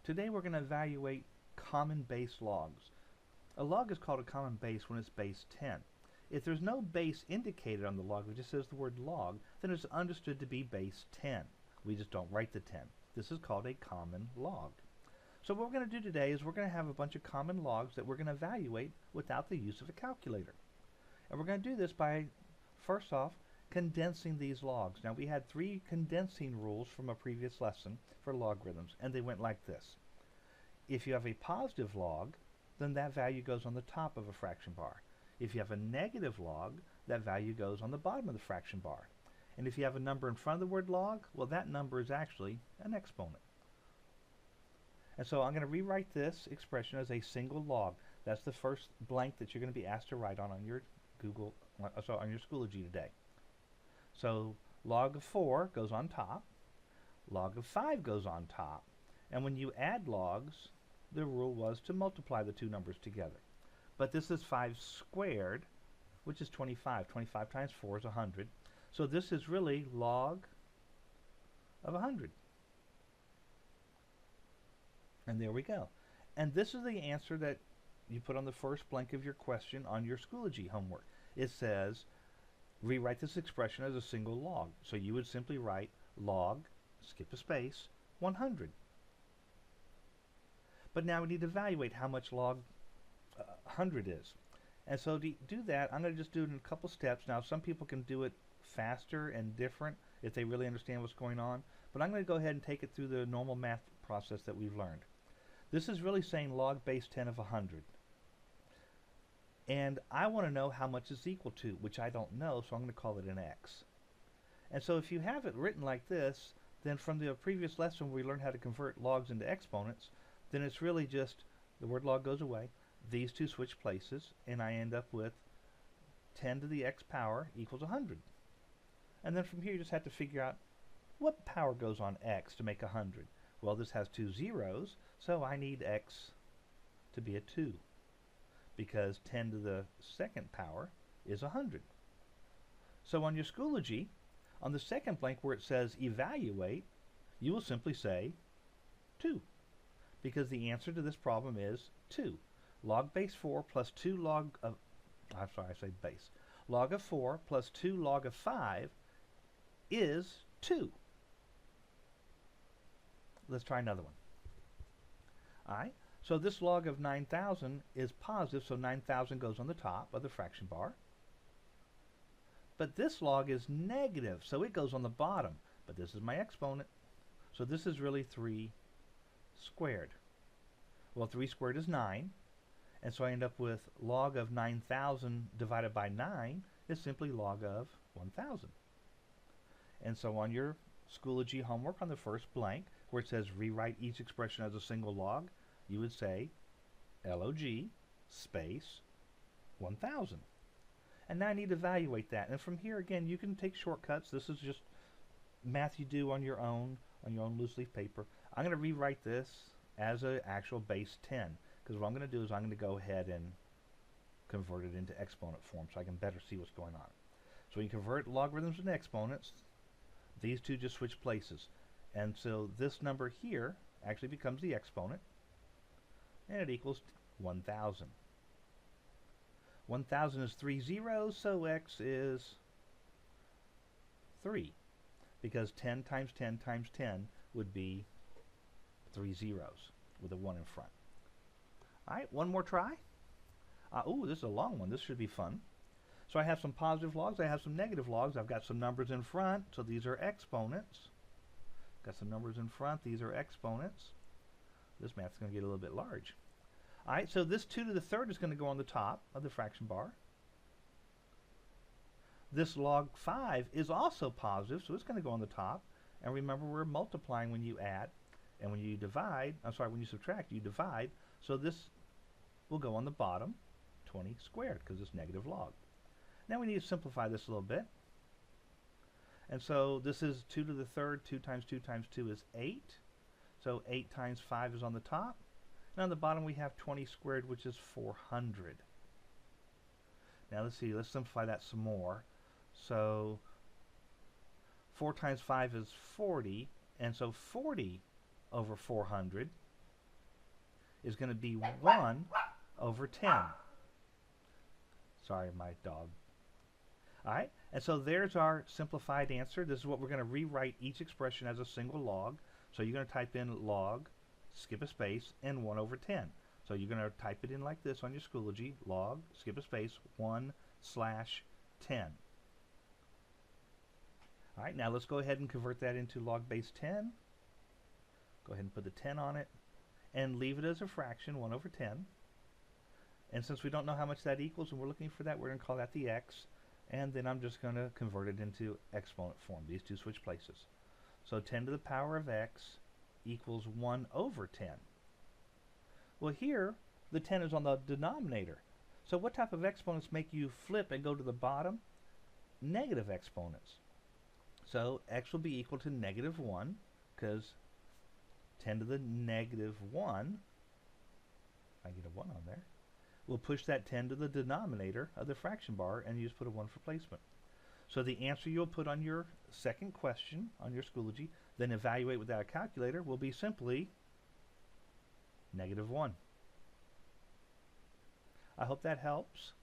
Today we're going to evaluate common base logs. A log is called a common base when it's base 10. If there's no base indicated on the log, it just says the word log, then it's understood to be base 10. We just don't write the 10. This is called a common log. So what we're going to do today is we're going to have a bunch of common logs that we're going to evaluate without the use of a calculator. And we're going to do this by, first off, condensing these logs. Now we had 3 condensing rules from a previous lesson for logarithms, and they went like this. If you have a positive log, then that value goes on the top of a fraction bar. If you have a negative log, that value goes on the bottom of the fraction bar. And if you have a number in front of the word log, well, that number is actually an exponent. And so I'm going to rewrite this expression as a single log. That's the first blank that you're going to be asked to write on your on your Schoology today. So log of 4 goes on top, log of 5 goes on top, and when you add logs, the rule was to multiply the two numbers together. But this is 5 squared, which is 25. 25 times 4 is 100. So this is really log of 100. And there we go. And this is the answer that you put on the first blank of your question on your Schoology homework. It says, rewrite this expression as a single log. So you would simply write log, skip a space, 100. But now we need to evaluate how much log 100 is. And so to do that, I'm going to just do it in a couple steps. Now some people can do it faster and different if they really understand what's going on. But I'm going to go ahead and take it through the normal math process that we've learned. This is really saying log base 10 of 100. And I want to know how much it's equal to, which I don't know, so I'm going to call it an x. And so if you have it written like this, then from the previous lesson where we learned how to convert logs into exponents, then it's really just the word log goes away, these two switch places, and I end up with 10 to the x power equals 100. And then from here you just have to figure out what power goes on x to make 100. Well, this has 2 zeros, so I need x to be a 2, because 10 to the second power is 100. So on your Schoology, on the second blank where it says evaluate, you will simply say 2, because the answer to this problem is 2. Log base 4 plus 2 log of, I'm sorry, I say base. Log of 4 plus 2 log of 5 is 2. Let's try another one. Alright, so this log of 9,000 is positive, so 9,000 goes on the top of the fraction bar. But this log is negative, so it goes on the bottom. But this is my exponent, so this is really 3 squared. Well, 3 squared is 9, and so I end up with log of 9,000 divided by 9 is simply log of 1,000. And so on your Schoology homework on the first blank, where it says rewrite each expression as a single log, you would say log space 1,000. And now I need to evaluate that. And from here, again, you can take shortcuts. This is just math you do on your own loose leaf paper. I'm going to rewrite this as an actual base 10, because what I'm going to do is I'm going to go ahead and convert it into exponent form so I can better see what's going on. So when you convert logarithms into exponents, these two just switch places. And so this number here actually becomes the exponent, and it equals 1,000. 1,000 is 3 zeros, so x is 3, because 10 times 10 times 10 would be 3 zeros with a 1 in front. Alright, one more try. Ooh, this is a long one. This should be fun. So I have some positive logs, I have some negative logs, I've got some numbers in front, so these are exponents. Got some numbers in front, these are exponents. This math's going to get a little bit large. Alright, so this 2 to the third is going to go on the top of the fraction bar. This log 5 is also positive, so it's going to go on the top. And remember, we're multiplying when you add, and when you divide, when you subtract, you divide. So this will go on the bottom, 20 squared, because it's negative log. Now we need to simplify this a little bit. And so this is 2 to the third, 2 times 2 times 2 is 8. So 8 times 5 is on the top. And on the bottom we have 20 squared, which is 400. Now let's see, let's simplify that some more. So 4 times 5 is 40, and so 40 over 400 is going to be 1 over 10. Sorry, my dog. All right, and so there's our simplified answer. This is what we're going to rewrite each expression as a single log. So you're going to type in log, skip a space, and 1 over 10. So you're going to type it in like this on your Schoology, log, skip a space, 1/10. All right, now let's go ahead and convert that into log base 10. Go ahead and put the 10 on it and leave it as a fraction, 1 over 10. And since we don't know how much that equals and we're looking for that, we're going to call that the x. And then I'm just going to convert it into exponent form. These two switch places. So 10 to the power of x equals 1 over 10. Well, here, the 10 is on the denominator. So what type of exponents make you flip and go to the bottom? Negative exponents. So x will be equal to -1, because 10 to the -1, I get a 1 on there, we'll push that 10 to the denominator of the fraction bar and you just put a 1 for placement. So the answer you'll put on your second question on your Schoology, then evaluate without a calculator, will be simply -1. I hope that helps.